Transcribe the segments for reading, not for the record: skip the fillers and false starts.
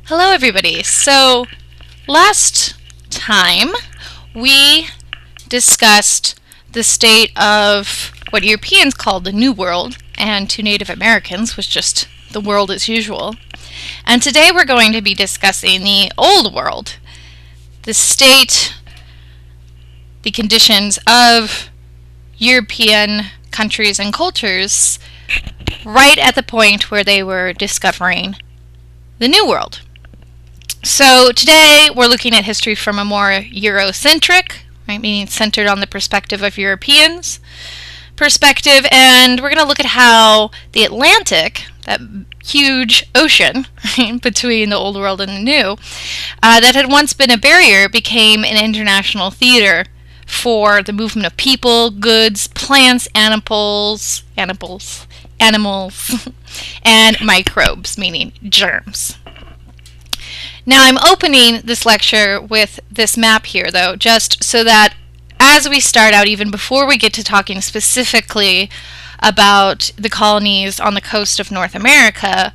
Hello, everybody. So, last time we discussed the state of what Europeans called the New World, and to Native Americans was just the world as usual. And today we're going to be discussing the Old World, the state, the conditions of European countries and cultures right at the point where they were discovering the New World. So today we're looking at history from a more Eurocentric, right, meaning centered on the perspective of Europeans perspective, and we're going to look at how the Atlantic, that huge ocean right, between the Old World and the New, that had once been a barrier, became an international theater for the movement of people, goods, plants, animals, and microbes, meaning germs. Now I'm opening this lecture with this map here, though, just so that as we start out, even before we get to talking specifically about the colonies on the coast of North America,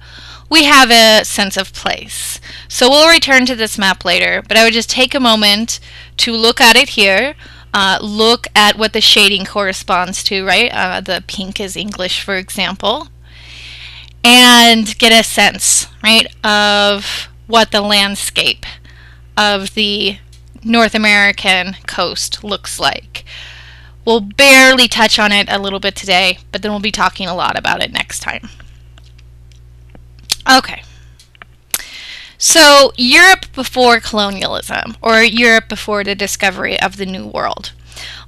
we have a sense of place. So we'll return to this map later, but I would just take a moment to look at it here, look at what the shading corresponds to, right? The pink is English, for example, and get a sense, right, of what the landscape of the North American coast looks like. We'll barely touch on it a little bit today, but then we'll be talking a lot about it next time. Okay. So, Europe before colonialism, or Europe before the discovery of the New World.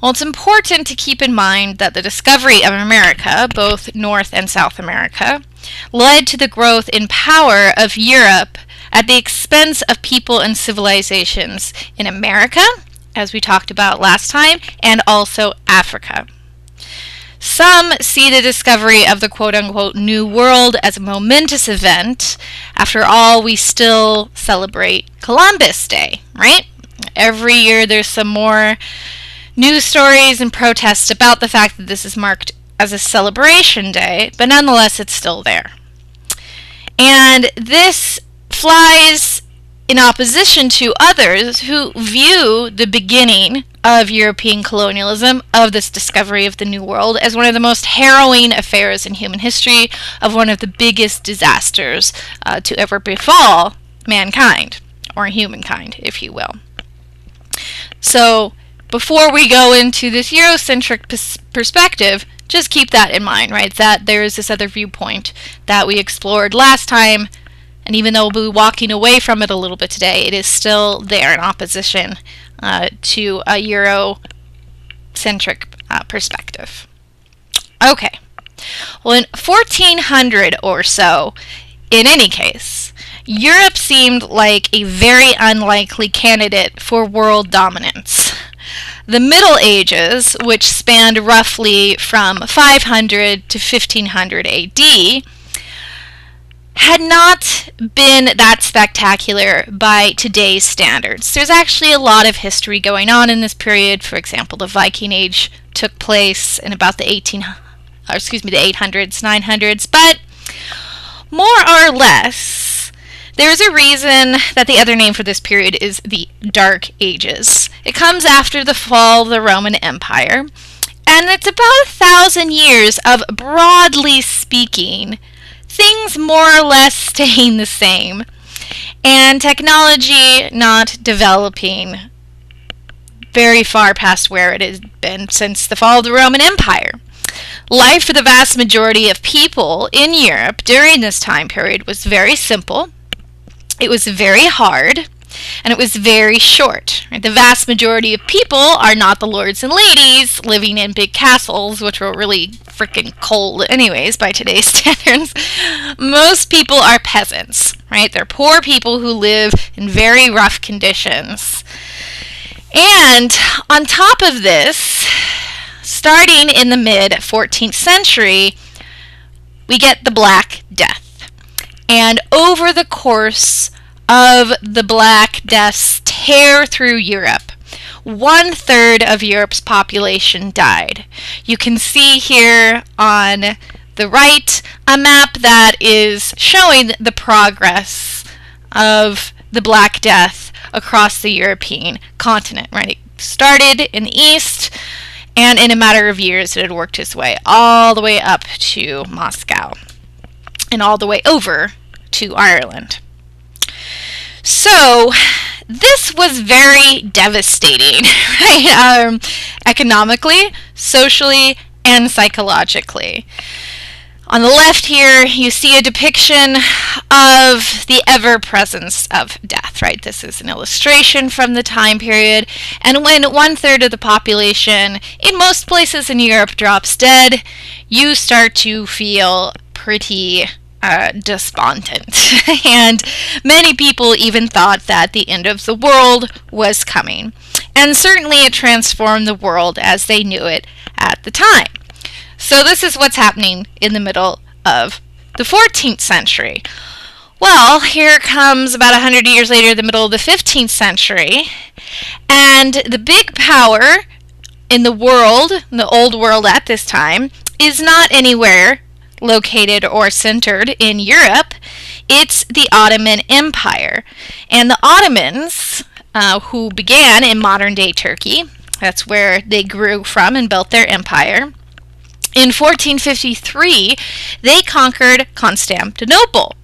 Well, it's important to keep in mind that the discovery of America, both North and South America, led to the growth in power of Europe at the expense of people and civilizations in America, as we talked about last time, and also Africa. Some see the discovery of the quote-unquote New World as a momentous event. After all, we still celebrate Columbus Day, right? Every year there's some more news stories and protests about the fact that this is marked as a celebration day, but nonetheless it's still there. And this flies in opposition to others who view the beginning of European colonialism, of this discovery of the New World, as one of the most harrowing affairs in human history, of one of the biggest disasters to ever befall mankind, or humankind, if you will. So, before we go into this Eurocentric perspective, just keep that in mind, right? That there is this other viewpoint that we explored last time. And even though we'll be walking away from it a little bit today, it is still there in opposition to a Eurocentric perspective. Okay. Well, in 1400 or so, in any case, Europe seemed like a very unlikely candidate for world dominance. The Middle Ages, which spanned roughly from 500 to 1500 AD, had not been that spectacular by today's standards. There's actually a lot of history going on in this period. For example, the Viking Age took place in about the 800s, 900s, but more or less, there's a reason that the other name for this period is the Dark Ages. It comes after the fall of the Roman Empire, and it's about 1,000 years of, broadly speaking, things more or less staying the same, and technology not developing very far past where it has been since the fall of the Roman Empire. Life for the vast majority of people in Europe during this time period was very simple, it was very hard, and it was very short. Right? The vast majority of people are not the lords and ladies living in big castles, which were really freaking cold anyways by today's standards. Most people are peasants, right? They're poor people who live in very rough conditions. And on top of this, starting in the mid-14th century, we get the Black Death. And over the course of the Black Death's tear through Europe, 1/3 of Europe's population died. You can see here on the right a map that is showing the progress of the Black Death across the European continent, right? It started in the east, and in a matter of years it had worked its way all the way up to Moscow and all the way over to Ireland. So this was very devastating, right? Economically, socially, and psychologically. On the left here, you see a depiction of the ever-presence of death, right? This is an illustration from the time period. And when 1/3 of the population in most places in Europe drops dead, you start to feel pretty despondent. And many people even thought that the end of the world was coming. And certainly it transformed the world as they knew it at the time. So this is what's happening in the middle of the 14th century. Well, here comes about 100 years later, the middle of the 15th century, and the big power in the world, in the old world at this time, is not anywhere located or centered in Europe. It's the Ottoman Empire. And the Ottomans, who began in modern-day Turkey, that's where they grew from and built their empire. In 1453, they conquered Constantinople,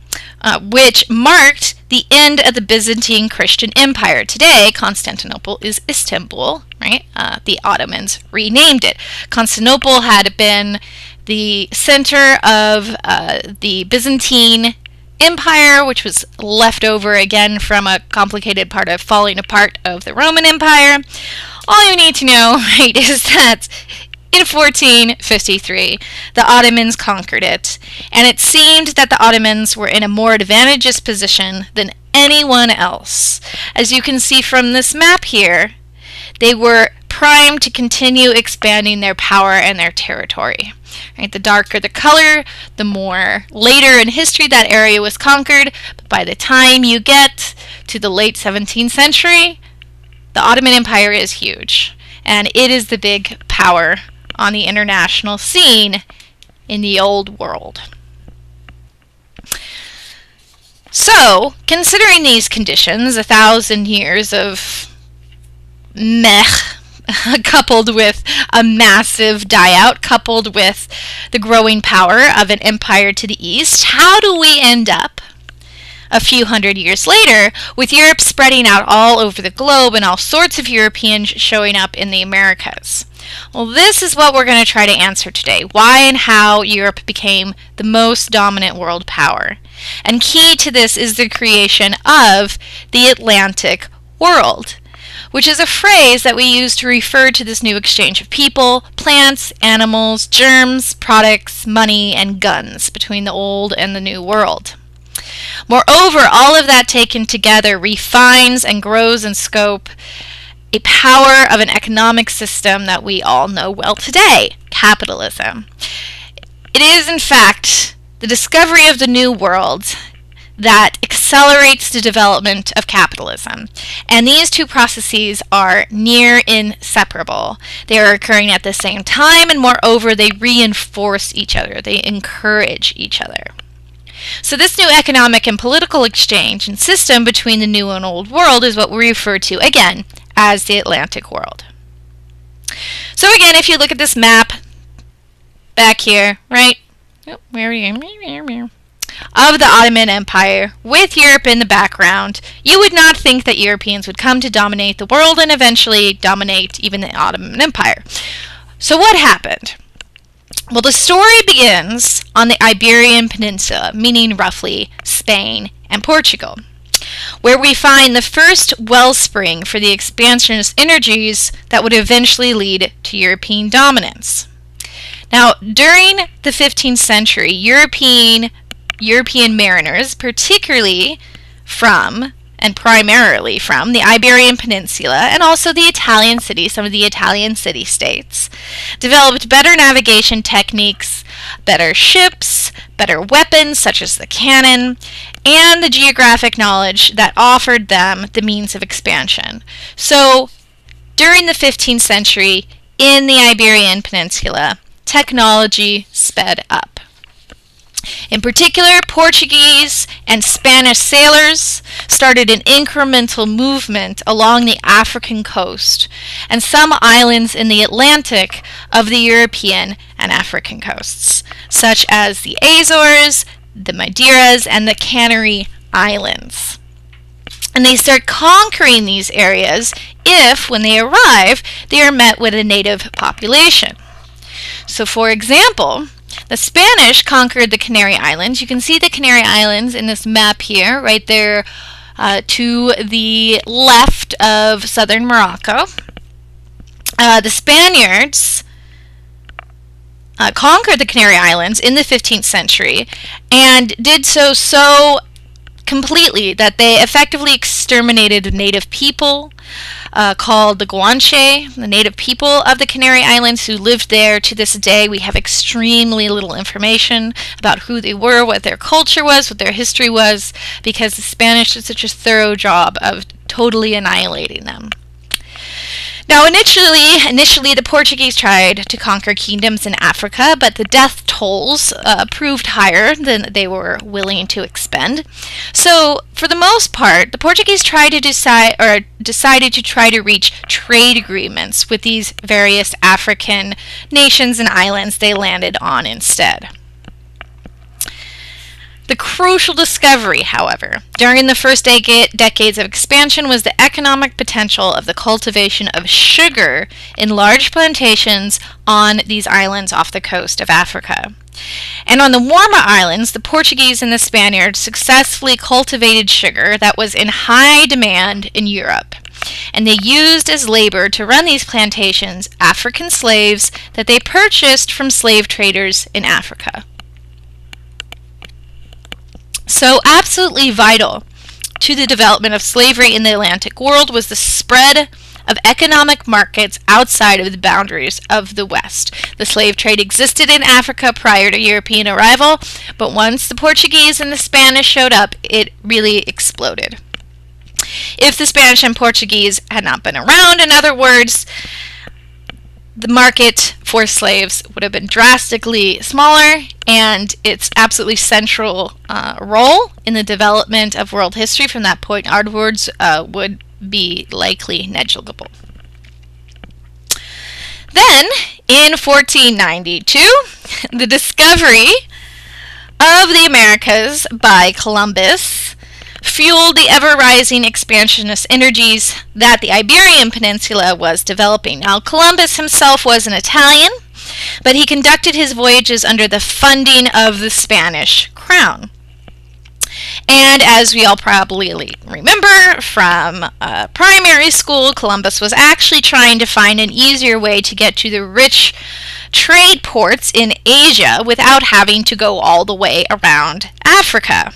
which marked the end of the Byzantine Christian Empire. Today, Constantinople is Istanbul, right? The Ottomans renamed it. Constantinople had been the center of the Byzantine Empire, which was left over again from a complicated part of falling apart of the Roman Empire. All you need to know, right, is that in 1453, the Ottomans conquered it, and it seemed that the Ottomans were in a more advantageous position than anyone else. As you can see from this map here, they were primed to continue expanding their power and their territory. Right? The darker the color, the more later in history that area was conquered. But by the time you get to the late 17th century, the Ottoman Empire is huge, and it is the big power on the international scene in the old world. So, considering these conditions, 1,000 years of meh, coupled with a massive die-out, coupled with the growing power of an empire to the east, how do we end up a few hundred years later with Europe spreading out all over the globe and all sorts of Europeans showing up in the Americas? Well, this is what we're going to try to answer today. Why and how Europe became the most dominant world power. And key to this is the creation of the Atlantic world, which is a phrase that we use to refer to this new exchange of people, plants, animals, germs, products, money, and guns between the old and the new world. Moreover, all of that taken together refines and grows in scope a power of an economic system that we all know well today, capitalism. It is, in fact, the discovery of the New World that accelerates the development of capitalism. And these two processes are near inseparable. They are occurring at the same time, and moreover, they reinforce each other. They encourage each other. So this new economic and political exchange and system between the New and Old World is what we refer to, again, as the Atlantic world. So again, if you look at this map back here, right, of the Ottoman Empire, with Europe in the background, you would not think that Europeans would come to dominate the world and eventually dominate even the Ottoman Empire. So what happened? Well, the story begins on the Iberian Peninsula, meaning roughly Spain and Portugal, where we find the first wellspring for the expansionist energies that would eventually lead to European dominance. Now, during the 15th century, European mariners, particularly from and primarily from the Iberian Peninsula and also the Italian cities, some of the Italian city-states, developed better navigation techniques, better ships, better weapons such as the cannon, and the geographic knowledge that offered them the means of expansion. So, during the 15th century, in the Iberian Peninsula, technology sped up. In particular, Portuguese and Spanish sailors started an incremental movement along the African coast and some islands in the Atlantic of the European and African coasts, such as the Azores, the Madeiras, and the Canary Islands. And they start conquering these areas if, when they arrive, they are met with a native population. So, for example, the Spanish conquered the Canary Islands. You can see the Canary Islands in this map here, right there to the left of southern Morocco. The Spaniards conquered the Canary Islands in the 15th century and did so completely that they effectively exterminated native people called the Guanche, the native people of the Canary Islands who lived there. To this day, we have extremely little information about who they were, what their culture was, what their history was, because the Spanish did such a thorough job of totally annihilating them. Now, initially, the Portuguese tried to conquer kingdoms in Africa, but the death tolls proved higher than they were willing to expend. So, for the most part, the Portuguese decided to try to reach trade agreements with these various African nations and islands they landed on instead. The crucial discovery, however, during the first decades of expansion was the economic potential of the cultivation of sugar in large plantations on these islands off the coast of Africa. And on the warmer islands, the Portuguese and the Spaniards successfully cultivated sugar that was in high demand in Europe. And they used as labor to run these plantations African slaves that they purchased from slave traders in Africa. So absolutely vital to the development of slavery in the Atlantic world was the spread of economic markets outside of the boundaries of the West. The slave trade existed in Africa prior to European arrival, but once the Portuguese and the Spanish showed up, it really exploded. If the Spanish and Portuguese had not been around, in other words, the market for slaves would have been drastically smaller, and its absolutely central role in the development of world history from that point onwards would be likely negligible. Then, in 1492, the discovery of the Americas by Columbus fueled the ever-rising expansionist energies that the Iberian Peninsula was developing. Now, Columbus himself was an Italian, but he conducted his voyages under the funding of the Spanish crown. And as we all probably remember from primary school, Columbus was actually trying to find an easier way to get to the rich trade ports in Asia without having to go all the way around Africa.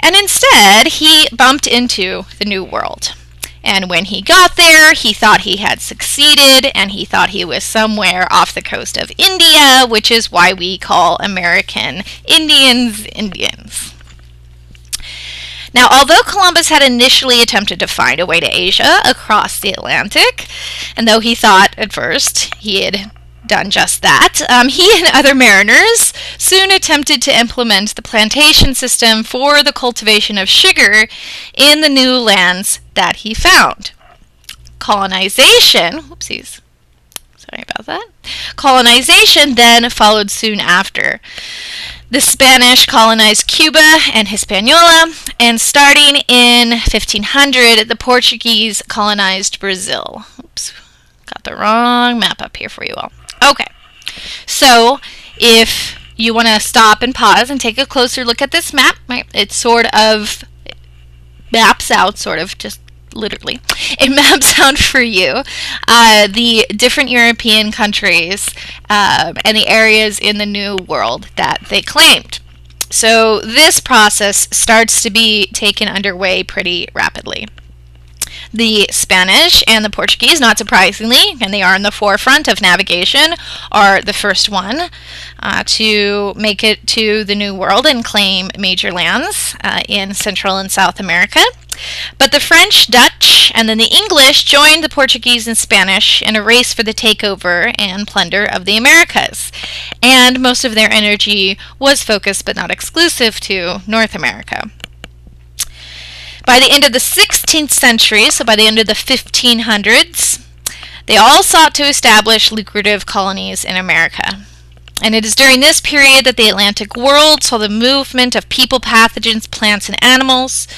And instead, he bumped into the New World. And when he got there, he thought he had succeeded, and he thought he was somewhere off the coast of India, which is why we call American Indians Indians. Now, although Columbus had initially attempted to find a way to Asia across the Atlantic, and though he thought at first he had done just that, he and other mariners soon attempted to implement the plantation system for the cultivation of sugar in the new lands that he found. Colonization then followed soon after. The Spanish colonized Cuba and Hispaniola, and starting in 1500, the Portuguese colonized Brazil. Oops, got the wrong map up here for you all. Okay, so if you want to stop and pause and take a closer look at this map, right, it sort of maps out, just literally, it maps out for you the different European countries and the areas in the New World that they claimed. So this process starts to be taken underway pretty rapidly. The Spanish and the Portuguese, not surprisingly, and they are in the forefront of navigation, are the first one to make it to the New World and claim major lands in Central and South America. But the French, Dutch, and then the English joined the Portuguese and Spanish in a race for the takeover and plunder of the Americas. And most of their energy was focused, but not exclusive to, North America. By the end of the 16th century, so by the end of the 1500s, they all sought to establish lucrative colonies in America. And it is during this period that the Atlantic world saw the movement of people, pathogens, plants, and animals.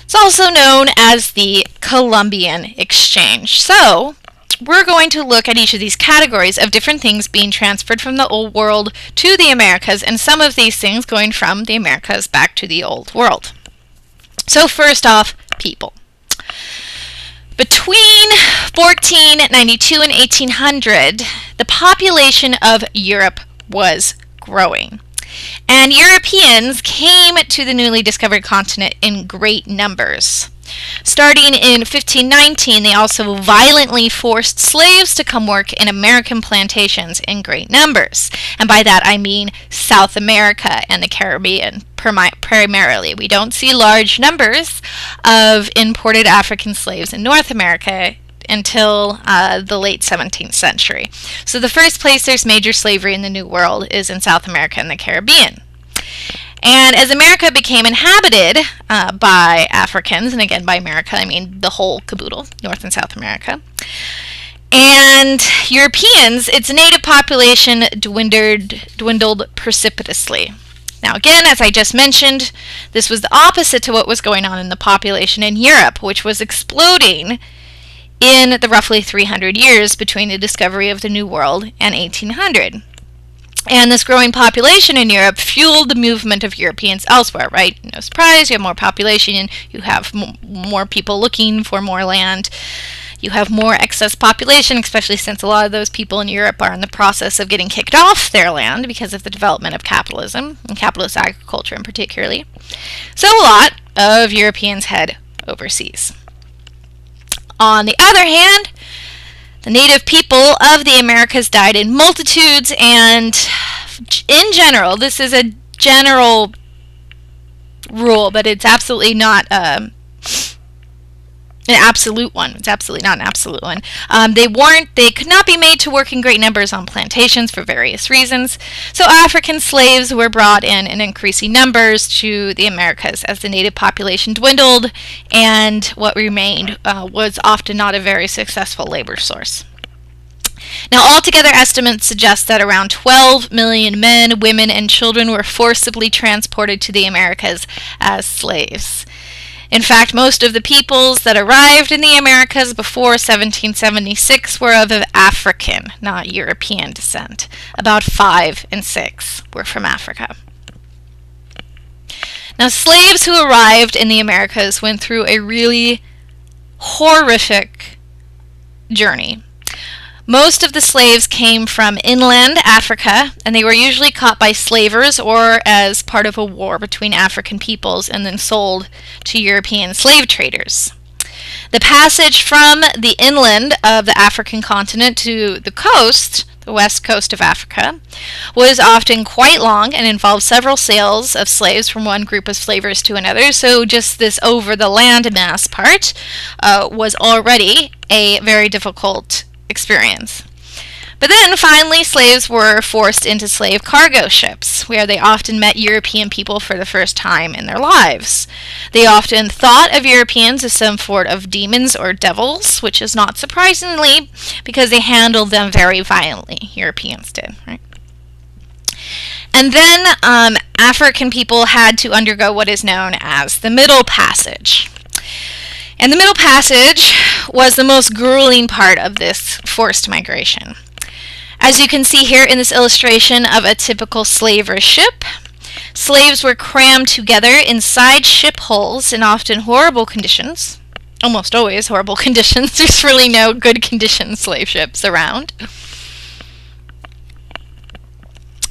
It's also known as the Columbian Exchange. So, we're going to look at each of these categories of different things being transferred from the Old World to the Americas, and some of these things going from the Americas back to the Old World. So first off, people. Between 1492 and 1800, the population of Europe was growing. And Europeans came to the newly discovered continent in great numbers. Starting in 1519, they also violently forced slaves to come work in American plantations in great numbers. And by that I mean South America and the Caribbean primarily. We don't see large numbers of imported African slaves in North America until the late 17th century. So the first place there's major slavery in the New World is in South America and the Caribbean. And as America became inhabited by Africans, and again by America I mean the whole caboodle, North and South America, and Europeans, its native population dwindled precipitously. Now again, as I just mentioned, this was the opposite to what was going on in the population in Europe, which was exploding in the roughly 300 years between the discovery of the New World and 1800. And this growing population in Europe fueled the movement of Europeans elsewhere, right? No surprise, you have more population, you have more people looking for more land, you have more excess population, especially since a lot of those people in Europe are in the process of getting kicked off their land because of the development of capitalism, and capitalist agriculture in particular. So a lot of Europeans head overseas. On the other hand, the native people of the Americas died in multitudes, and in general, this is a general rule, but it's absolutely not an absolute one. It's absolutely not an absolute one. They could not be made to work in great numbers on plantations for various reasons. So African slaves were brought in increasing numbers to the Americas as the native population dwindled, and what remained was often not a very successful labor source. Now, altogether, estimates suggest that around 12 million men, women, and children were forcibly transported to the Americas as slaves. In fact, most of the peoples that arrived in the Americas before 1776 were of African, not European descent. About 5 in 6 were from Africa. Now, slaves who arrived in the Americas went through a really horrific journey. Most of the slaves came from inland Africa, and they were usually caught by slavers or as part of a war between African peoples and then sold to European slave traders. The passage from the inland of the African continent to the coast, the west coast of Africa, was often quite long and involved several sales of slaves from one group of slavers to another, so just this over-the-land mass part was already a very difficult experience. But then finally slaves were forced into slave cargo ships, where they often met European people for the first time in their lives. They often thought of Europeans as some sort of demons or devils, which is not surprisingly because they handled them very violently. Europeans did, right? And then African people had to undergo what is known as the Middle Passage. And the Middle Passage was the most grueling part of this forced migration. As you can see here in this illustration of a typical slaver ship, slaves were crammed together inside ship hulls in often horrible conditions. Almost always horrible conditions. There's really no good condition slave ships around.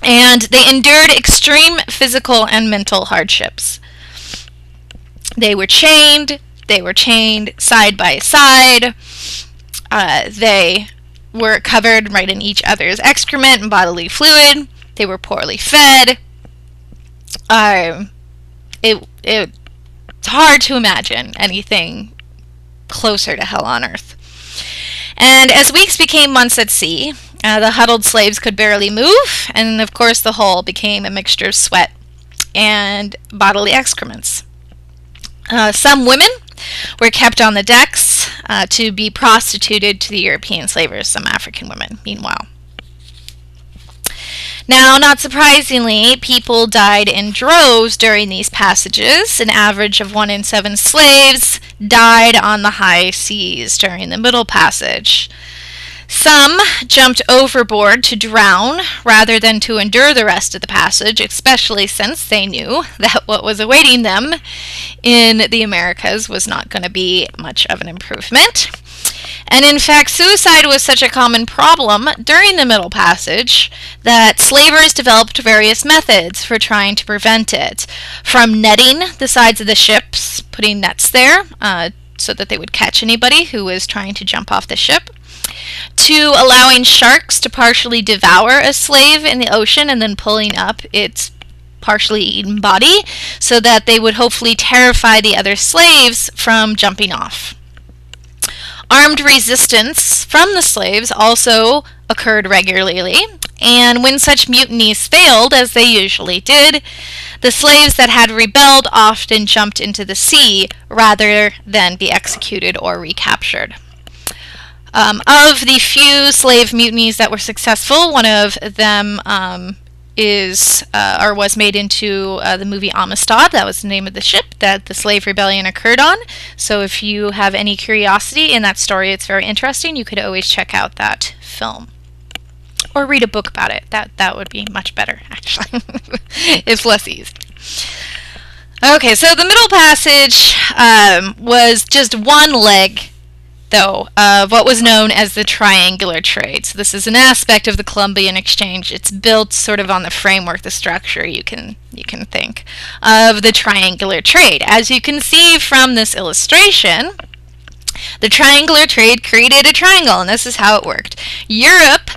And they endured extreme physical and mental hardships. They were chained side by side. They were covered right in each other's excrement and bodily fluid. They were poorly fed. It's hard to imagine anything closer to hell on earth. And as weeks became months at sea, the huddled slaves could barely move, and of course the hull became a mixture of sweat and bodily excrements. Some women were kept on the decks to be prostituted to the European slavers, some African women, meanwhile. Now, not surprisingly, people died in droves during these passages. An average of 1 in 7 slaves died on the high seas during the Middle Passage. Some jumped overboard to drown rather than to endure the rest of the passage, especially since they knew that what was awaiting them in the Americas was not going to be much of an improvement. And in fact, suicide was such a common problem during the Middle Passage that slavers developed various methods for trying to prevent it. From netting the sides of the ships, putting nets there so that they would catch anybody who was trying to jump off the ship, to allowing sharks to partially devour a slave in the ocean and then pulling up its partially eaten body so that they would hopefully terrify the other slaves from jumping off. Armed resistance from the slaves also occurred regularly, and when such mutinies failed, as they usually did, the slaves that had rebelled often jumped into the sea rather than be executed or recaptured. Of the few slave mutinies that were successful, one of them was made into the movie Amistad. That was the name of the ship that the slave rebellion occurred on. So if you have any curiosity in that story, it's very interesting. You could always check out that film. Or read a book about it. That would be much better, actually. It's less easy. Okay, so the Middle Passage was just one leg, though, of what was known as the triangular trade. So this is an aspect of the Columbian Exchange. It's built sort of on the framework, the structure, you can think, of the triangular trade. As you can see from this illustration, the triangular trade created a triangle, and this is how it worked. Europe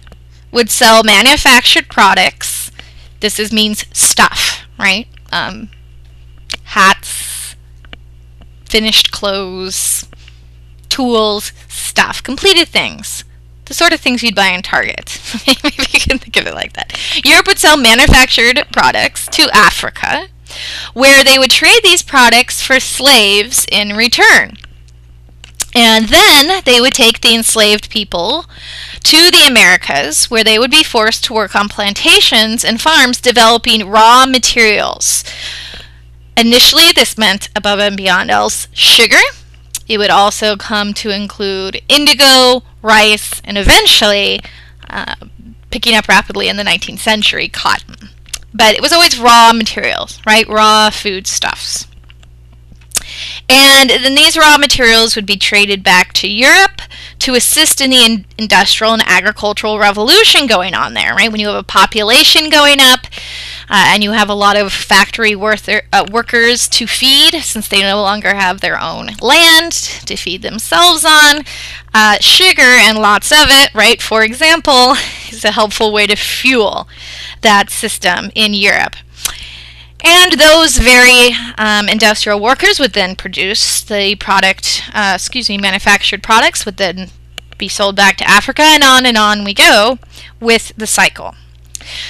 would sell manufactured products. This means stuff, right? Hats, finished clothes, tools, stuff, completed things. The sort of things you'd buy in Target. Maybe you can think of it like that. Europe would sell manufactured products to Africa, where they would trade these products for slaves in return. And then they would take the enslaved people to the Americas, where they would be forced to work on plantations and farms developing raw materials. Initially, this meant, above and beyond else, sugar. It would also come to include indigo, rice, and eventually, picking up rapidly in the 19th century, cotton. But it was always raw materials, right? Raw foodstuffs. And then these raw materials would be traded back to Europe to assist in the industrial and agricultural revolution going on there, right? When you have a population going up and you have a lot of factory workers to feed, since they no longer have their own land to feed themselves on, sugar, and lots of it, right, for example, is a helpful way to fuel that system in Europe. And those very industrial workers would then produce the manufactured products would then be sold back to Africa, and on we go with the cycle.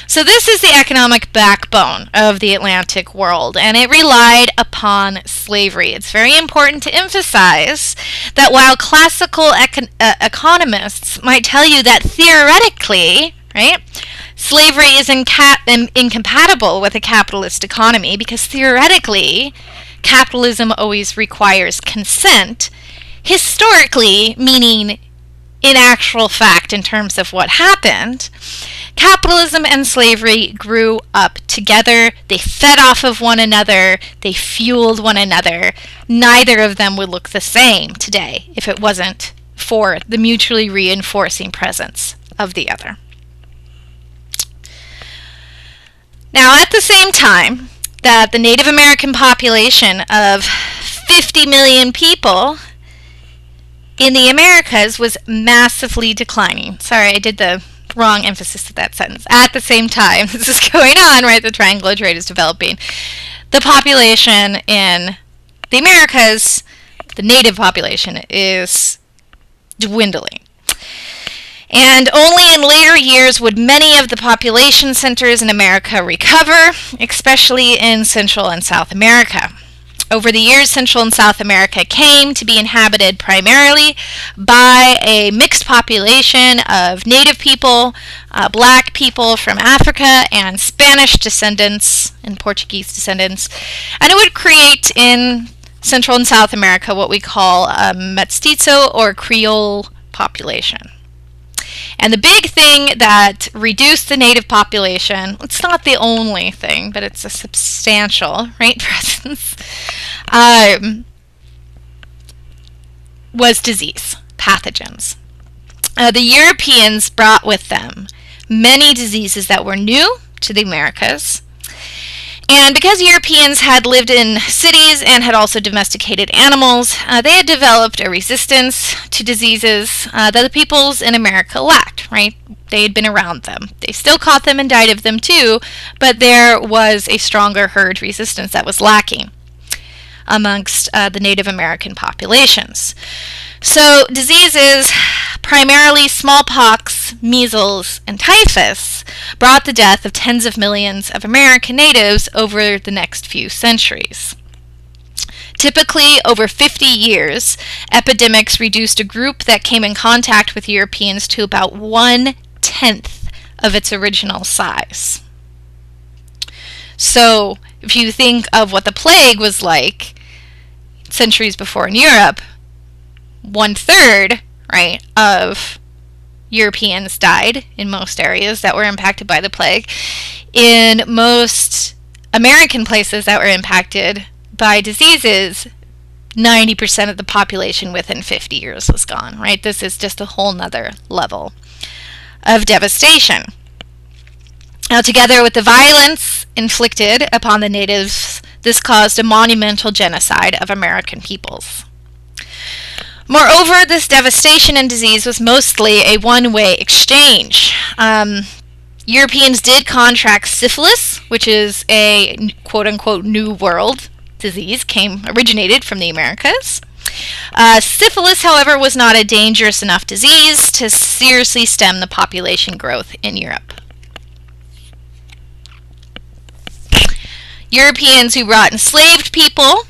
So this is the economic backbone of the Atlantic world, and it relied upon slavery. It's very important to emphasize that while classical economists might tell you that theoretically, right, slavery is incompatible with a capitalist economy because theoretically capitalism always requires consent, historically, meaning in actual fact in terms of what happened, capitalism and slavery grew up together. They fed off of one another. They fueled one another. Neither of them would look the same today if it wasn't for the mutually reinforcing presence of the other. Now, at the same time that the Native American population of 50 million people in the Americas was massively declining. Sorry, I did the wrong emphasis to that sentence. At the same time this is going on, right, the triangular trade is developing, the population in the Americas, the native population, is dwindling. And only in later years would many of the population centers in America recover, especially in Central and South America. Over the years, Central and South America came to be inhabited primarily by a mixed population of native people, black people from Africa, and Spanish descendants and Portuguese descendants. And it would create in Central and South America what we call a mestizo or Creole population. And the big thing that reduced the native population, it's not the only thing, but it's a substantial, right, presence, was disease, pathogens. The Europeans brought with them many diseases that were new to the Americas. And because Europeans had lived in cities and had also domesticated animals, they had developed a resistance to diseases that the peoples in America lacked, right? They had been around them. They still caught them and died of them too, but there was a stronger herd resistance that was lacking amongst the Native American populations. So diseases, primarily smallpox, measles, and typhus, brought the death of tens of millions of American natives over the next few centuries. Typically, over 50 years, epidemics reduced a group that came in contact with Europeans to about 1/10 of its original size. So, if you think of what the plague was like centuries before in Europe, 1/3, right, of Europeans died in most areas that were impacted by the plague. In most American places that were impacted by diseases, 90% of the population within 50 years was gone, right? This is just a whole nother level of devastation. Now, together with the violence inflicted upon the natives, this caused a monumental genocide of American peoples. Moreover, this devastation and disease was mostly a one-way exchange. Europeans did contract syphilis, which is a quote-unquote New World disease, originated from the Americas. Syphilis, however, was not a dangerous enough disease to seriously stem the population growth in Europe. Europeans who brought enslaved people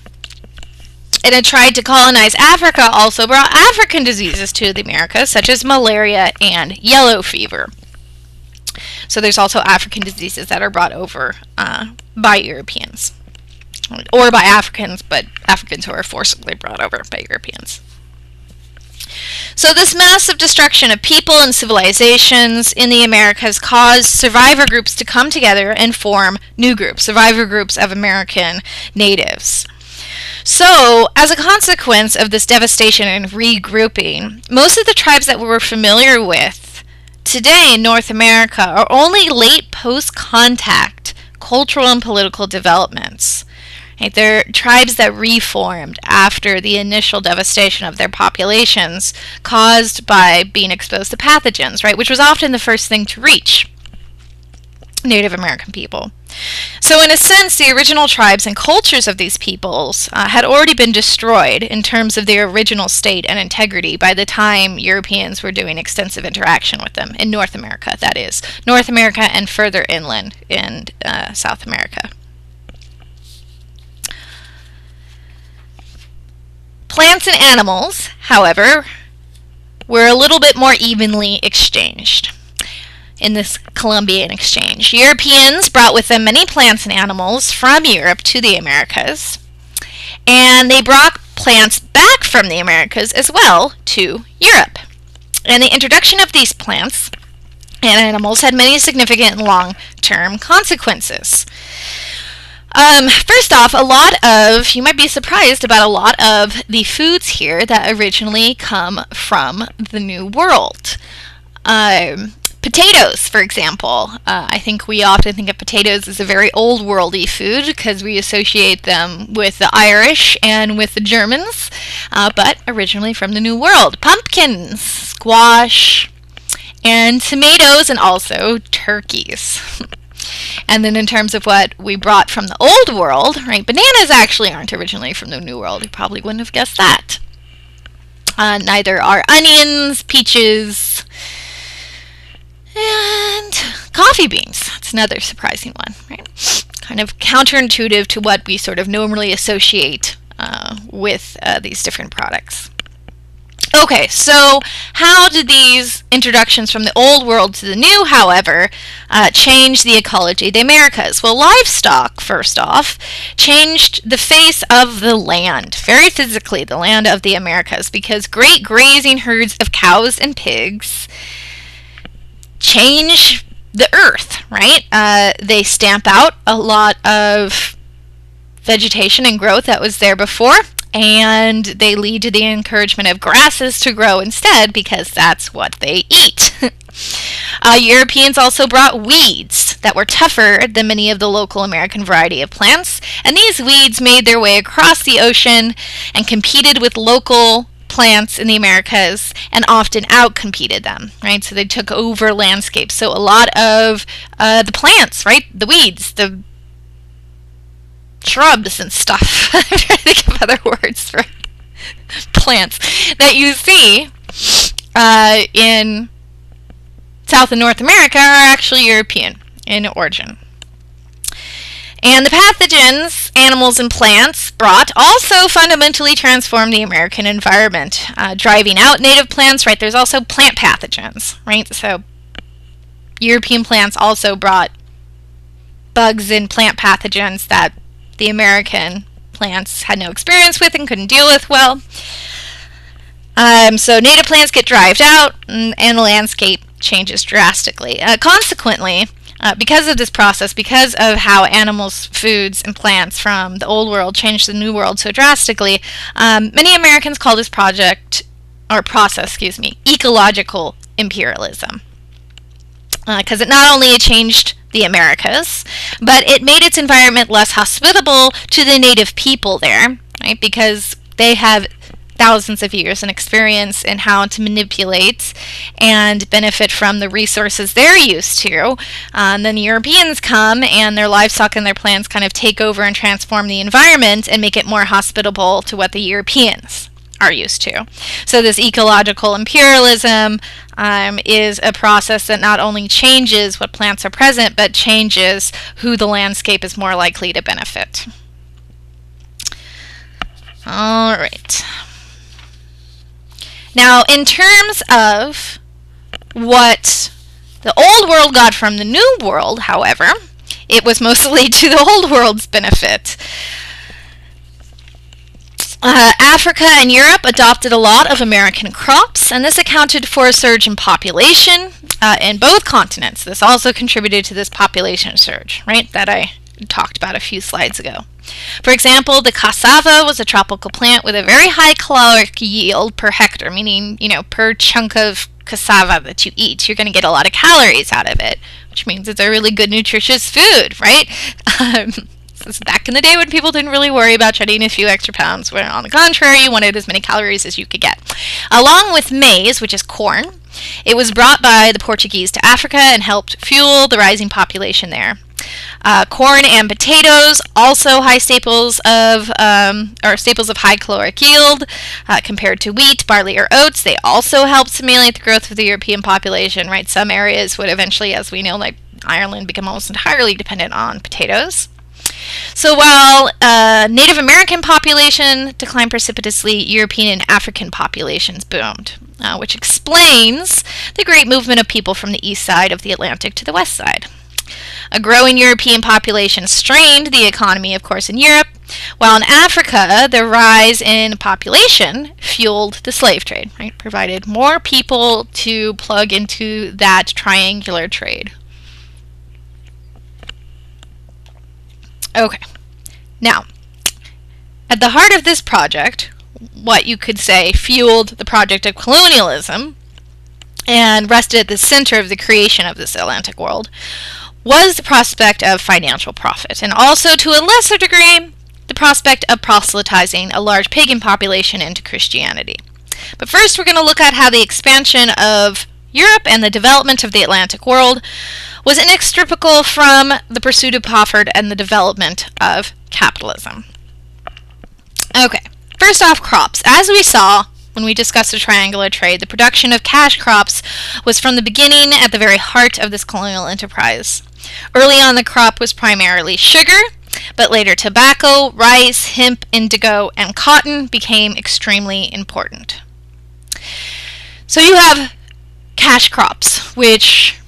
and had tried to colonize Africa also brought African diseases to the Americas, such as malaria and yellow fever. So there's also African diseases that are brought over by Europeans, or by Africans, but Africans who are forcibly brought over by Europeans. So this massive destruction of people and civilizations in the Americas caused survivor groups to come together and form new groups, survivor groups of American natives. So, as a consequence of this devastation and regrouping, most of the tribes that we're familiar with today in North America are only late post-contact cultural and political developments. Right? They're tribes that reformed after the initial devastation of their populations caused by being exposed to pathogens, right? Which was often the first thing to reach Native American people. So in a sense, the original tribes and cultures of these peoples had already been destroyed in terms of their original state and integrity by the time Europeans were doing extensive interaction with them, in North America, that is. North America and further inland in South America. Plants and animals, however, were a little bit more evenly exchanged in this Columbian exchange. Europeans brought with them many plants and animals from Europe to the Americas, and they brought plants back from the Americas as well to Europe. And the introduction of these plants and animals had many significant and long-term consequences. First off, you might be surprised about a lot of the foods here that originally come from the New World. Potatoes, for example. I think we often think of potatoes as a very old worldy food because we associate them with the Irish and with the Germans, but originally from the New World. Pumpkins, squash, and tomatoes, and also turkeys. And then in terms of what we brought from the Old World, right, bananas actually aren't originally from the New World. You probably wouldn't have guessed that. Neither are onions, peaches, and coffee beans. That's another surprising one, right? kind of counterintuitive to what we sort of normally associate with these different products. Okay, so how did these introductions from the old world to the new, however, change the ecology of the Americas? Well, livestock, first off, changed the face of the land, very physically, the land of the Americas, because great grazing herds of cows and pigs change the earth, right? They stamp out a lot of vegetation and growth that was there before, and they lead to the encouragement of grasses to grow instead because that's what they eat. Europeans also brought weeds that were tougher than many of the local American variety of plants, and these weeds made their way across the ocean and competed with local plants in the Americas and often outcompeted them, right? So they took over landscapes. So a lot of the plants, right? The weeds, the shrubs and stuff. I'm trying to think of other words for plants that you see in South and North America are actually European in origin. And the pathogens animals and plants brought also fundamentally transformed the American environment, driving out native plants, right? There's also plant pathogens, right? So European plants also brought bugs and plant pathogens that the American plants had no experience with and couldn't deal with well. So native plants get driven out and the landscape changes drastically. Consequently, because of this process, because of how animals, foods, and plants from the old world changed the new world so drastically, many Americans call this process, ecological imperialism. Because it not only changed the Americas, but it made its environment less hospitable to the native people there, right? Because they have thousands of years and experience in how to manipulate and benefit from the resources they're used to. And then the Europeans come and their livestock and their plants kind of take over and transform the environment and make it more hospitable to what the Europeans are used to. So this ecological imperialism is a process that not only changes what plants are present, but changes who the landscape is more likely to benefit. All right. Now, in terms of what the old world got from the new world, however, it was mostly to the old world's benefit. Africa and Europe adopted a lot of American crops, and this accounted for a surge in population in both continents. This also contributed to this population surge, right, that I talked about a few slides ago. For example, the cassava was a tropical plant with a very high caloric yield per hectare, meaning, per chunk of cassava that you eat, you're going to get a lot of calories out of it, which means it's a really good, nutritious food, right? This is back in the day when people didn't really worry about shedding a few extra pounds, when on the contrary, you wanted as many calories as you could get. Along with maize, which is corn, it was brought by the Portuguese to Africa and helped fuel the rising population there. Corn and potatoes, also high staples of high caloric yield compared to wheat, barley, or oats. They also helped stimulate the growth of the European population, right? Some areas would eventually, as we know, like Ireland, become almost entirely dependent on potatoes. So while Native American population declined precipitously, European and African populations boomed, which explains the great movement of people from the east side of the Atlantic to the west side. A growing European population strained the economy, of course, in Europe, while in Africa, the rise in population fueled the slave trade, right? Provided more people to plug into that triangular trade. Okay, now, at the heart of this project, what you could say fueled the project of colonialism and rested at the center of the creation of this Atlantic world, was the prospect of financial profit, and also, to a lesser degree, the prospect of proselytizing a large pagan population into Christianity. But first, we're going to look at how the expansion of Europe and the development of the Atlantic world was inextricable from the pursuit of profit and the development of capitalism. Okay, first off, crops. As we saw when we discussed the triangular trade, the production of cash crops was from the beginning at the very heart of this colonial enterprise. Early on, the crop was primarily sugar, but later tobacco, rice, hemp, indigo, and cotton became extremely important. So you have cash crops, which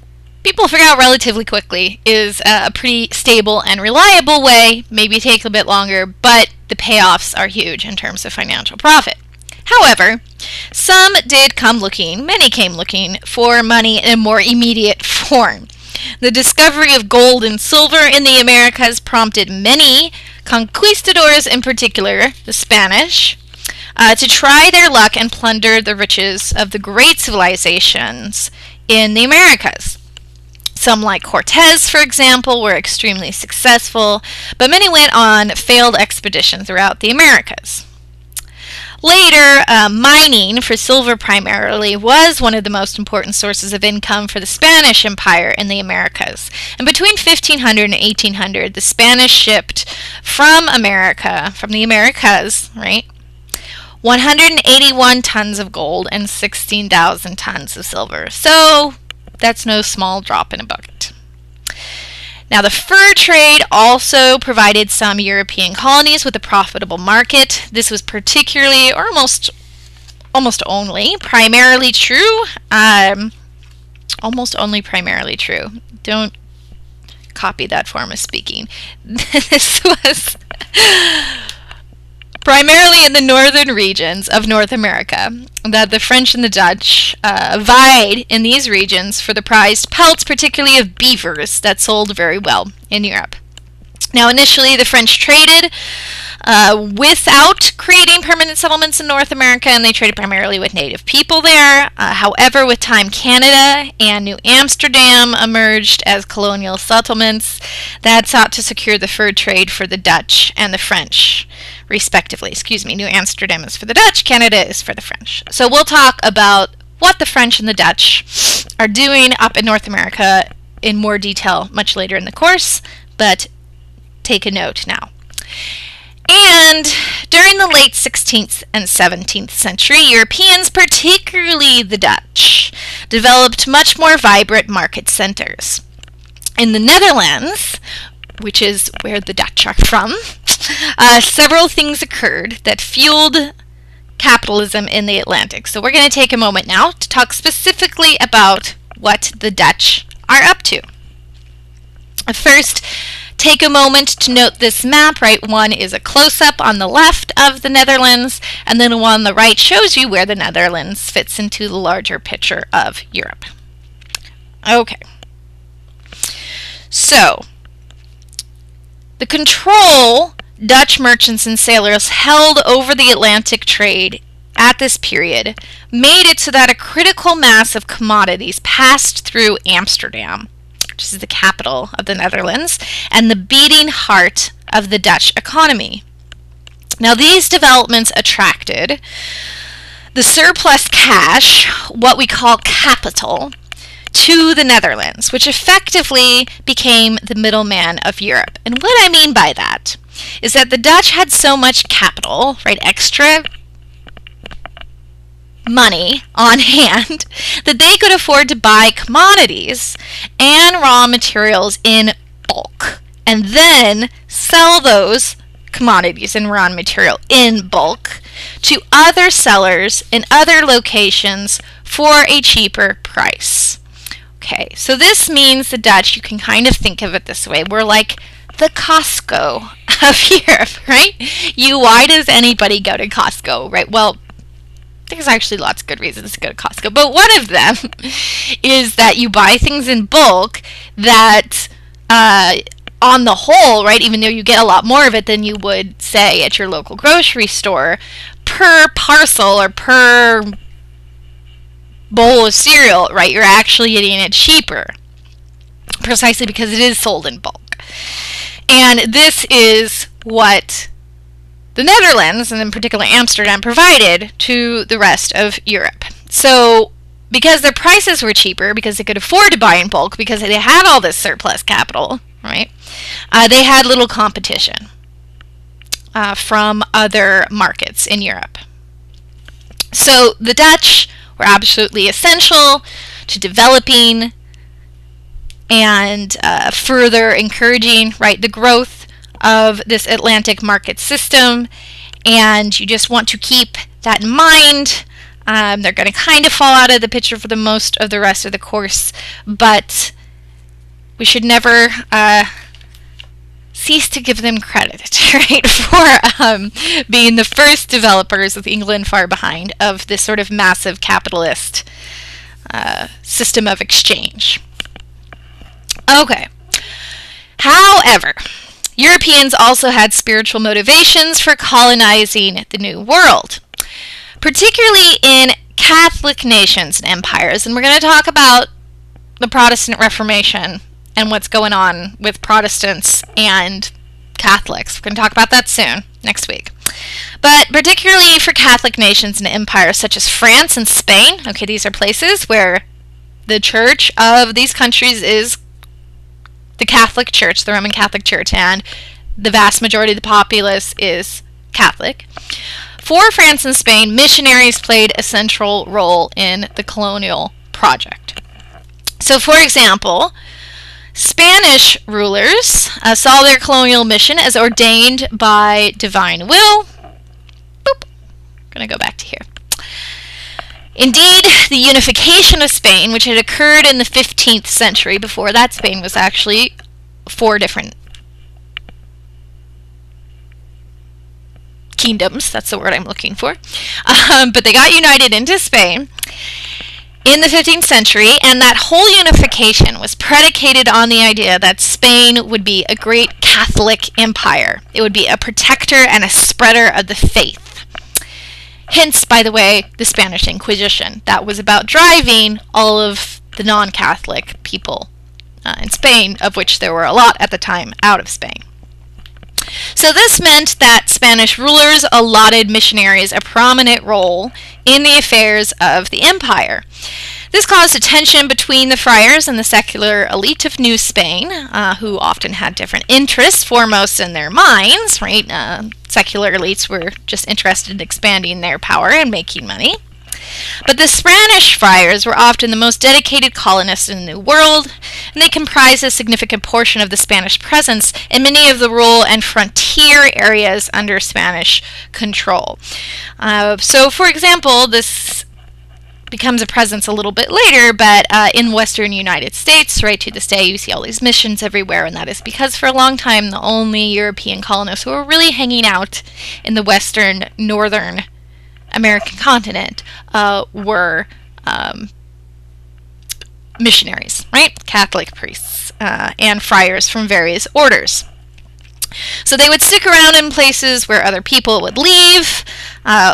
people figure out relatively quickly is a pretty stable and reliable way. Maybe take a bit longer, but the payoffs are huge in terms of financial profit. However, some did come looking, many came looking for money in a more immediate form. The discovery of gold and silver in the Americas prompted many conquistadors, in particular the Spanish, to try their luck and plunder the riches of the great civilizations in the Americas. Some, like Cortez, for example, were extremely successful, but many went on failed expeditions throughout the Americas. Later, mining for silver primarily was one of the most important sources of income for the Spanish Empire in the Americas. And between 1500 and 1800, the Spanish shipped from the Americas, right, 181 tons of gold and 16,000 tons of silver. So that's no small drop in a bucket. Now, the fur trade also provided some European colonies with a profitable market. This was particularly, or almost only, primarily true. Almost only primarily true. Don't copy that form of speaking. This was primarily in the northern regions of North America that the French and the Dutch vied in these regions for the prized pelts, particularly of beavers, that sold very well in Europe. Now, initially, the French traded without creating permanent settlements in North America, and they traded primarily with native people there. However, with time, Canada and New Amsterdam emerged as colonial settlements that sought to secure the fur trade for the Dutch and the French, respectively. New Amsterdam is for the Dutch, Canada is for the French. So we'll talk about what the French and the Dutch are doing up in North America in more detail much later in the course, but take a note now. And during the late 16th and 17th century, Europeans, particularly the Dutch, developed much more vibrant market centers. In the Netherlands, which is where the Dutch are from, several things occurred that fueled capitalism in the Atlantic. So we're going to take a moment now to talk specifically about what the Dutch are up to. First, take a moment to note this map, right? One is a close-up on the left of the Netherlands, and then one on the right shows you where the Netherlands fits into the larger picture of Europe. Okay. So, the control Dutch merchants and sailors held over the Atlantic trade at this period made it so that a critical mass of commodities passed through Amsterdam, which is the capital of the Netherlands, and the beating heart of the Dutch economy. Now, these developments attracted the surplus cash, what we call capital, to the Netherlands, which effectively became the middleman of Europe. And what I mean by that is that the Dutch had so much capital, right, extra money on hand, that they could afford to buy commodities and raw materials in bulk, and then sell those commodities and raw material in bulk to other sellers in other locations for a cheaper price. Okay, so this means the Dutch, you can kind of think of it this way, we're like the Costco of Europe, right? Why does anybody go to Costco, right? Well, there's actually lots of good reasons to go to Costco, but one of them is that you buy things in bulk that, on the whole, right, even though you get a lot more of it than you would, say, at your local grocery store, per parcel or per bowl of cereal, right, you're actually getting it cheaper, precisely because it is sold in bulk. And this is what the Netherlands, and in particular Amsterdam, provided to the rest of Europe. So, because their prices were cheaper, because they could afford to buy in bulk, because they had all this surplus capital, right, they had little competition from other markets in Europe. So the Dutch were absolutely essential to developing and further encouraging, right, the growth of this Atlantic market system. And you just want to keep that in mind. They're going to kind of fall out of the picture for the most of the rest of the course, but we should never cease to give them credit, right, for being the first developers with England far behind of this sort of massive capitalist system of exchange. Okay. However, Europeans also had spiritual motivations for colonizing the New World, particularly in Catholic nations and empires. And we're going to talk about the Protestant Reformation and what's going on with Protestants and Catholics. We're going to talk about that soon, next week. But particularly for Catholic nations and empires such as France and Spain, okay, these are places where the church of these countries is the Catholic Church, the Roman Catholic Church, and the vast majority of the populace is Catholic. For France and Spain, missionaries played a central role in the colonial project. So, for example, Spanish rulers saw their colonial mission as ordained by divine will. Boop. I'm going to go back to here. Indeed, the unification of Spain, which had occurred in the 15th century, before that Spain was actually 4 different kingdoms, that's the word I'm looking for, but they got united into Spain in the 15th century, and that whole unification was predicated on the idea that Spain would be a great Catholic empire. It would be a protector and a spreader of the faith. Hence, by the way, the Spanish Inquisition. That was about driving all of the non-Catholic people in Spain, of which there were a lot at the time, out of Spain. So this meant that Spanish rulers allotted missionaries a prominent role in the affairs of the empire. This caused a tension between the friars and the secular elite of New Spain, who often had different interests foremost in their minds, right? Secular elites were just interested in expanding their power and making money. But the Spanish friars were often the most dedicated colonists in the New World, and they comprised a significant portion of the Spanish presence in many of the rural and frontier areas under Spanish control. So, for example, this becomes a presence a little bit later, but in western United States, right to this day, you see all these missions everywhere, and that is because for a long time the only European colonists who were really hanging out in the western, northern American continent were missionaries, right? Catholic priests and friars from various orders. So they would stick around in places where other people would leave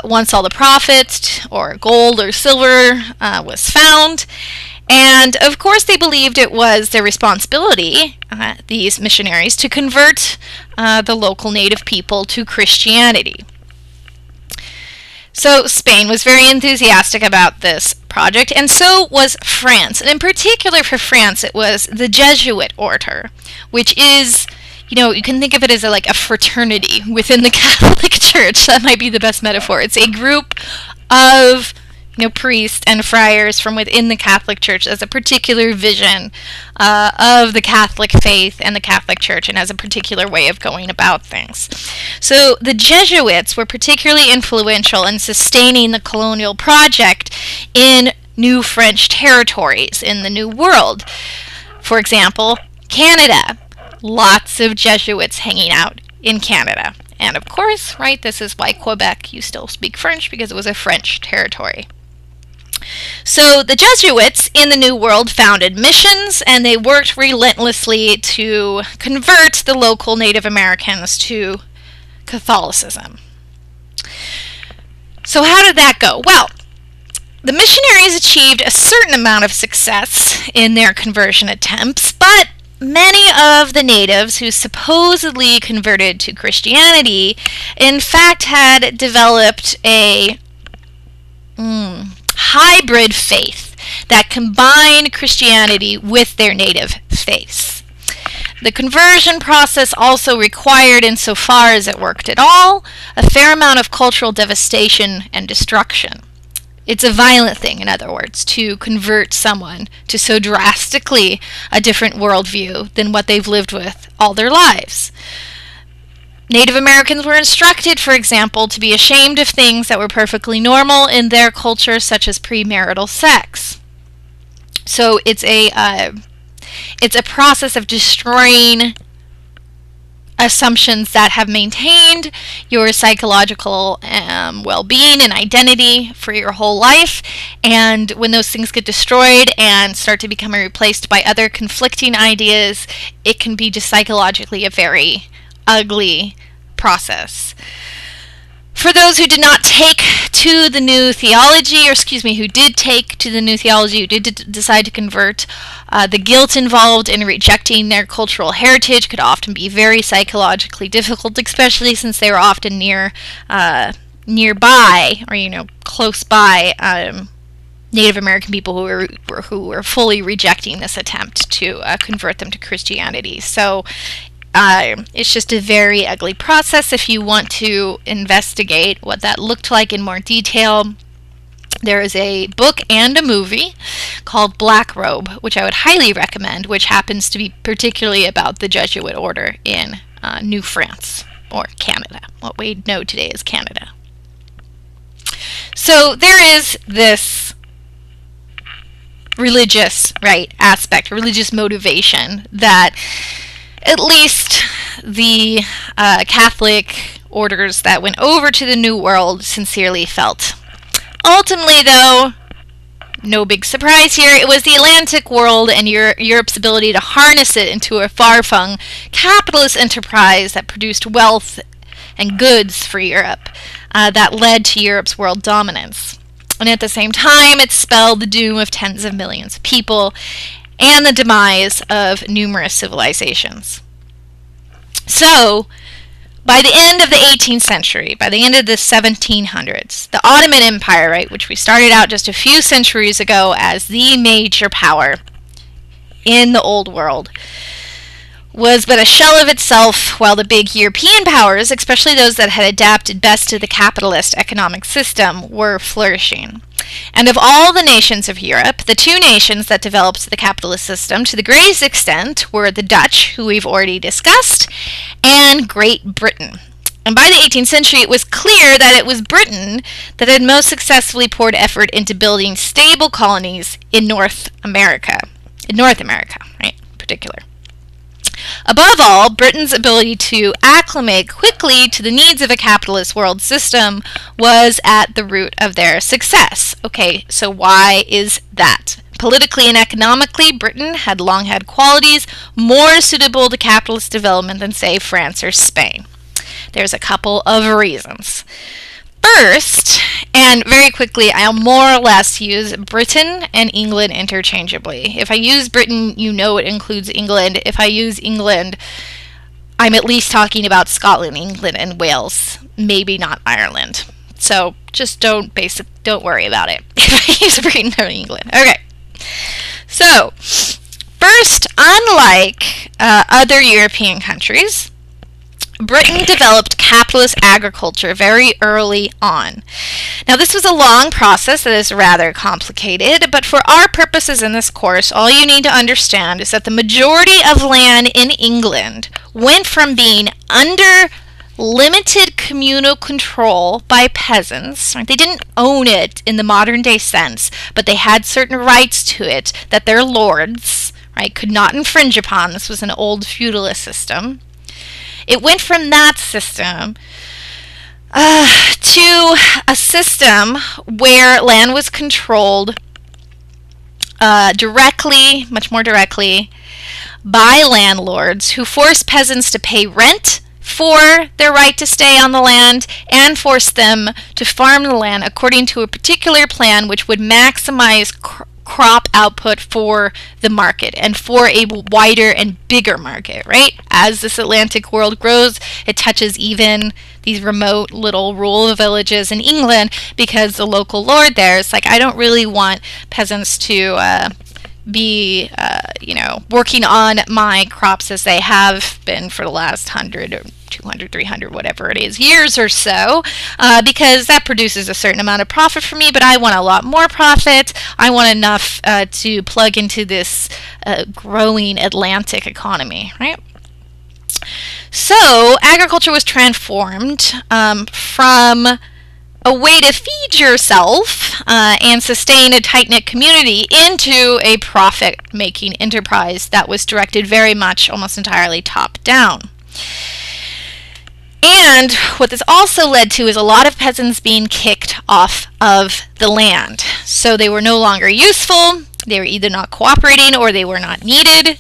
once all the profit or gold or silver was found. And of course they believed it was their responsibility, these missionaries, to convert the local native people to Christianity. So Spain was very enthusiastic about this project, and so was France. And in particular for France, it was the Jesuit order, which is, you know, you can think of it as like a fraternity within the Catholic Church. That might be the best metaphor. It's a group of, you know, priests and friars from within the Catholic Church as a particular vision of the Catholic faith and the Catholic Church, and as a particular way of going about things. So the Jesuits were particularly influential in sustaining the colonial project in new French territories in the New World. For example, Canada. Lots of Jesuits hanging out in Canada. And of course, right, this is why Quebec, you still speak French, because it was a French territory. So the Jesuits in the New World founded missions, and they worked relentlessly to convert the local Native Americans to Catholicism. So how did that go? Well, the missionaries achieved a certain amount of success in their conversion attempts, but many of the natives who supposedly converted to Christianity, in fact, had developed a hybrid faith that combined Christianity with their native faiths. The conversion process also required, insofar as it worked at all, a fair amount of cultural devastation and destruction. It's a violent thing, in other words, to convert someone to so drastically a different worldview than what they've lived with all their lives. Native Americans were instructed, for example, to be ashamed of things that were perfectly normal in their culture, such as premarital sex. So it's a process of destroying assumptions that have maintained your psychological well-being and identity for your whole life. And when those things get destroyed and start to become replaced by other conflicting ideas, it can be just psychologically a very ugly process. For those who did not take to the new theology, who did take to the new theology, who did decide to convert, the guilt involved in rejecting their cultural heritage could often be very psychologically difficult, especially since they were often nearby or close by Native American people who were fully rejecting this attempt to convert them to Christianity. So it's just a very ugly process. If you want to investigate what that looked like in more detail, there is a book and a movie called Black Robe, which I would highly recommend, which happens to be particularly about the Jesuit order in New France, or Canada, what we know today as Canada. So there is this religious aspect, religious motivation that at least the Catholic orders that went over to the New World sincerely felt. Ultimately, though, no big surprise here, it was the Atlantic world and Europe's ability to harness it into a far-flung capitalist enterprise that produced wealth and goods for Europe that led to Europe's world dominance. And at the same time, it spelled the doom of tens of millions of people and the demise of numerous civilizations. So, by the end of the 18th century, by the end of the 1700s, the Ottoman Empire, which we started out just a few centuries ago as the major power in the Old World, was but a shell of itself, while the big European powers, especially those that had adapted best to the capitalist economic system, were flourishing. And of all the nations of Europe, the two nations that developed the capitalist system to the greatest extent were the Dutch, who we've already discussed, and Great Britain. And by the 18th century, it was clear that it was Britain that had most successfully poured effort into building stable colonies in North America, in particular. Above all, Britain's ability to acclimate quickly to the needs of a capitalist world system was at the root of their success. Okay, so why is that? Politically and economically, Britain had long had qualities more suitable to capitalist development than, say, France or Spain. There's a couple of reasons. First, and very quickly, I'll more or less use Britain and England interchangeably. If I use Britain, you know it includes England. If I use England, I'm at least talking about Scotland, England, and Wales, maybe not Ireland. So just don't worry about it if I use Britain or England. Okay. So, first, unlike other European countries, Britain developed capitalist agriculture very early on. Now, this was a long process that is rather complicated, but for our purposes in this course, all you need to understand is that the majority of land in England went from being under limited communal control by peasants. They didn't own it in the modern day sense, but they had certain rights to it that their lords, could not infringe upon. This was an old feudalist system. It went from that system to a system where land was controlled directly, much more directly, by landlords who forced peasants to pay rent for their right to stay on the land and forced them to farm the land according to a particular plan which would maximize crop output for the market and for a wider and bigger market, As this Atlantic world grows, it touches even these remote little rural villages in England because the local lord there is like, I don't really want peasants to be, working on my crops as they have been for the last 100 or 200, 300, whatever it is, years or so, because that produces a certain amount of profit for me, but I want a lot more profit. I want enough to plug into this growing Atlantic economy, right? So agriculture was transformed from a way to feed yourself and sustain a tight-knit community into a profit-making enterprise that was directed very much, almost entirely top-down. And what this also led to is a lot of peasants being kicked off of the land. So they were no longer useful, they were either not cooperating or they were not needed,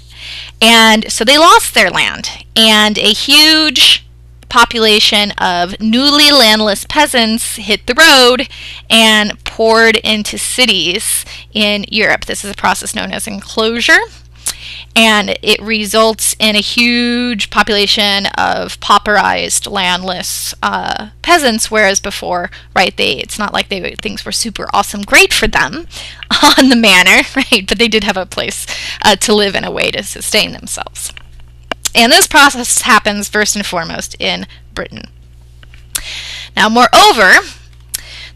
and so they lost their land. And a huge population of newly landless peasants hit the road and poured into cities in Europe. This is a process known as enclosure, and it results in a huge population of pauperized, landless peasants, whereas before, right, it's not like things were super awesome great for them on the manor, right, but they did have a place to live and a way to sustain themselves. And this process happens first and foremost in Britain. Now, moreover,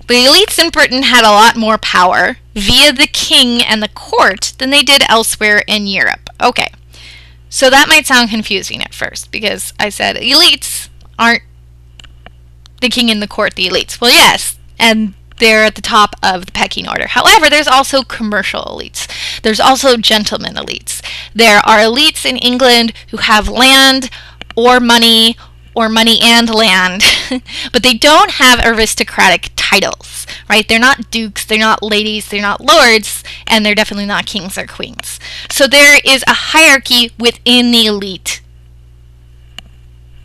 the elites in Britain had a lot more power via the king and the court than they did elsewhere in Europe. Okay, so that might sound confusing at first because I said elites aren't the king and the court the elites. Well, yes, and they're at the top of the pecking order. However, there's also commercial elites. There's also gentleman elites. There are elites in England who have land or money and land, but they don't have aristocratic titles, right? They're not dukes, they're not ladies, they're not lords, and they're definitely not kings or queens. So there is a hierarchy within the elite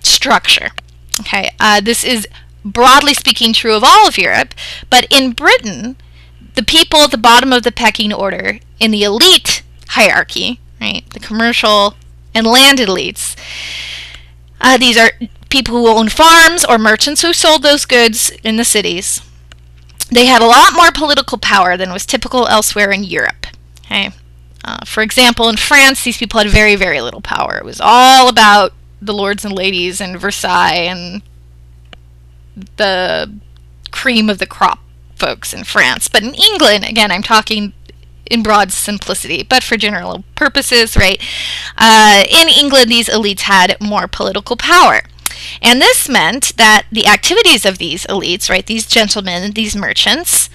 structure. Okay, this is broadly speaking true of all of Europe, but in Britain, the people at the bottom of the pecking order in the elite hierarchy, right, the commercial and landed elites, these are people who own farms or merchants who sold those goods in the cities. They had a lot more political power than was typical elsewhere in Europe. Okay, for example, in France, these people had very, very little power. It was all about the lords and ladies and Versailles and the cream of the crop folks in France. But in England, again, I'm talking in broad simplicity, but for general purposes, right? In England, these elites had more political power. And this meant that the activities of these elites, right, these gentlemen, these merchants,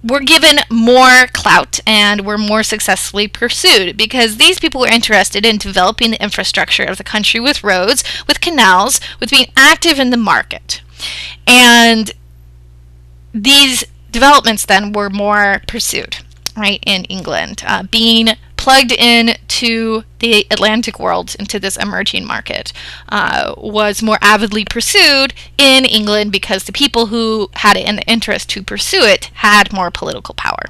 were given more clout and were more successfully pursued because these people were interested in developing the infrastructure of the country with roads, with canals, with being active in the market. And these developments then were more pursued, right, in England, being plugged into the Atlantic world, into this emerging market, was more avidly pursued in England because the people who had an interest to pursue it had more political power.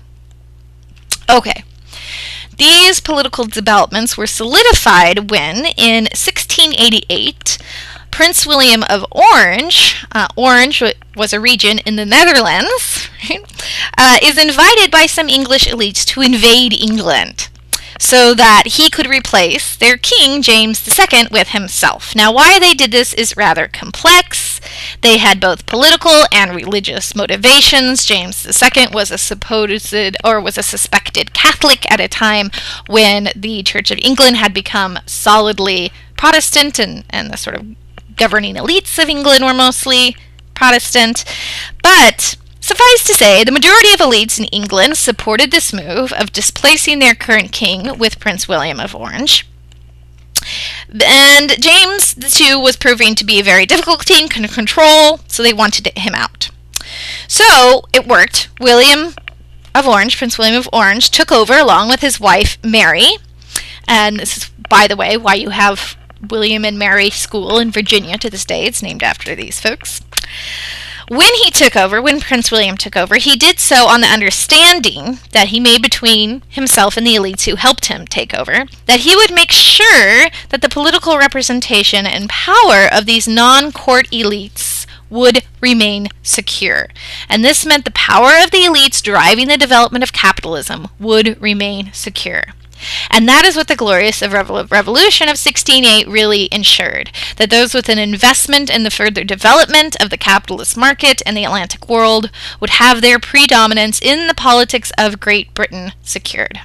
Okay. These political developments were solidified when, in 1688, Prince William of Orange, Orange was a region in the Netherlands, right, is invited by some English elites to invade England so that he could replace their king, James II, with himself. Now, why they did this is rather complex. They had both political and religious motivations. James II was a suspected Catholic at a time when the Church of England had become solidly Protestant, and the sort of governing elites of England were mostly Protestant. But suffice to say, the majority of elites in England supported this move of displacing their current king with Prince William of Orange. And James II was proving to be a very difficult king to control, so they wanted him out. So it worked. William of Orange, Prince William of Orange, took over along with his wife Mary. And this is, by the way, why you have William and Mary School in Virginia to this day. It's named after these folks. When Prince William took over, he did so on the understanding that he made between himself and the elites who helped him take over, that he would make sure that the political representation and power of these non-court elites would remain secure. And this meant the power of the elites driving the development of capitalism would remain secure. And that is what the Glorious Revolution of 1688 really ensured, that those with an investment in the further development of the capitalist market and the Atlantic world would have their predominance in the politics of Great Britain secured.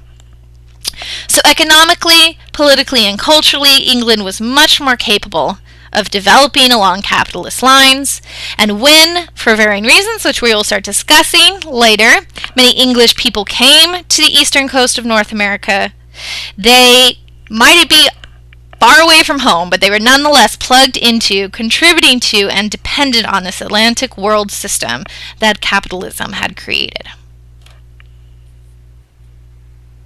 So economically, politically, and culturally, England was much more capable of developing along capitalist lines, and when, for varying reasons, which we will start discussing later, many English people came to the eastern coast of North America, they might be far away from home, but they were nonetheless plugged into, contributing to, and dependent on this Atlantic world system that capitalism had created.